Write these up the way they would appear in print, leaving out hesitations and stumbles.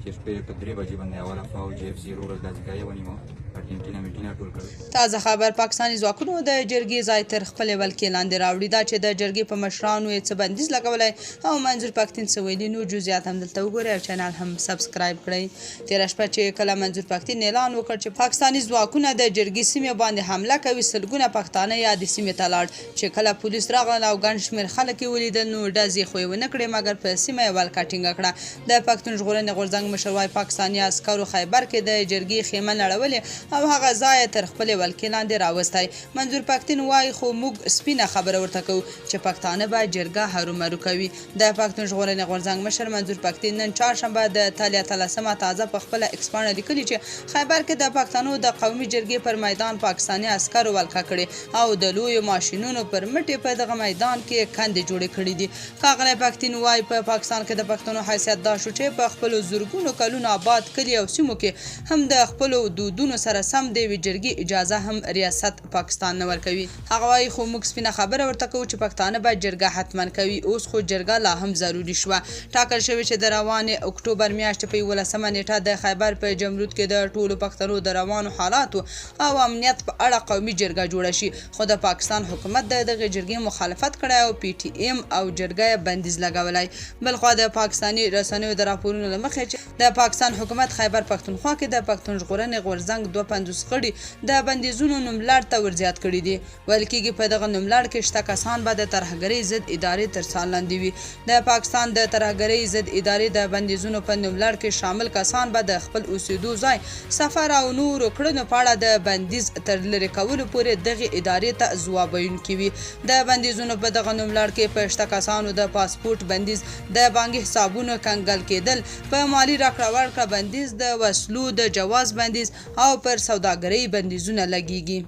چې شپې په 3 بجې باندې اوله فوج اف 0 ورځ داسې ونیو ارجنټینا میټینه ټول کړ. تازه خبر پاکستاني ځواکونو د جرګې ځای تر خپلې ولکې لاندې راوړي. دا چې د جرګې په مشرانو یې څه بندیز لګولی او منظور پښتین څه ویلي، نور جزئیات هم دلته وګورئ او چینل هم سبسکرایب کړئ. تېره شپه چې کله منظور پښتین اعلان وکړ چې پاکستاني ځواکونه د جرګې سیمې باندې حمله کوي، سلګونه پښتانه یادې سیمې ته لاړ. چې کله پولیس راغلل او ګڼ شمېر خلک یې ولیدل نو ډزې خو یې ونه کړې، مګر په سیمه یې ولکه ټینګه کړه. د پښتون ژغورنې غورځنګ مشر وایي پاکستاني عسکرو خیبر کې د جرګې خیمه نړولې او هغه ځای تر خپلې ولکې لاندې راوستی. منظور پښتین وایي خو موږ سپینه خبره ورته کوو چې پښتانه به جرګه هرومرو کوي. د پښتون ژغورنې غورځنګ مشر منظور پښتین نن چهارشنبه د تالیا تلسمه تازه په خپله ایکس پاڼه لیکلي چې خیبر کې د پښتنو د قومي جرګې پر میدان پاکستاني عسکرو ولکه کړې او د لویو ماشینونو پر مټې په دغه میدان کې کندې جوړې کړې دي. ښاغلی پښتین وایي په پاکستان کې د پښتنو حیثیت دا شو چې په خپلو زرګونو کلونو آباد کلي او سیمو کې هم د خپلو دودونو سره سم د یوې جرګې اجازه هم ریاست پاکستان نه ورکوي. هغه وایي خو موږ سپینه خبره ورته کوو چې پښتانه به جرګه حتما کوي. اوس خو جرګه لا هم ضروري شوه. ټاکل شوې چې د روانې اکتوبر میاشتې په 11مه نیټه د خیبر په جمرود کې د ټولو پښتنو د روانو حالاتو او امنیت په اړه قومي جرګه جوړه شي. خو د پاکستان حکومت د دغې جرګې مخالفت کړی او پی ټي ایم او جرګه یې بندیز لګولی. بلخوا د پاکستاني رسنیو د راپورونو له مخې چې د پاکستان حکومت خیبر پښتونخوا کې د پښتون ژغورنې غورځنګ 250 غړي د بندیزونو نوملړ ته ورزیات کړي دي. ویل کېږي په دغه نوملړ کې شته کسان به د ترهګرۍ ضد ادارې تر څار لاندې وي. د پاکستان د ترهګرۍ ضد ادارې د بندیزونو په نوملړ کې شامل کسان به د خپل اوسېدو ځای، سفر او نورو کړنو په اړه د بندیز تر لرې کولو پورې دغې ادارې ته ځواب ویونکي وي. د بندیزونو په دغه نوملړ کې په شته کسانو د پاسپورټ بندیز، د بانکي حسابونو کنګل کېدل، په مالي راکړه ورکړه بندیز، د وسلو د جواز بندیز او پر سوداګرۍ بندیزونه لګیږي.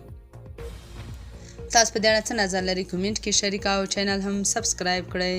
تاسو په دې اړه څه نظر لرئ؟ کومنټ کې شریک او چینل هم سبسکرایب کړئ.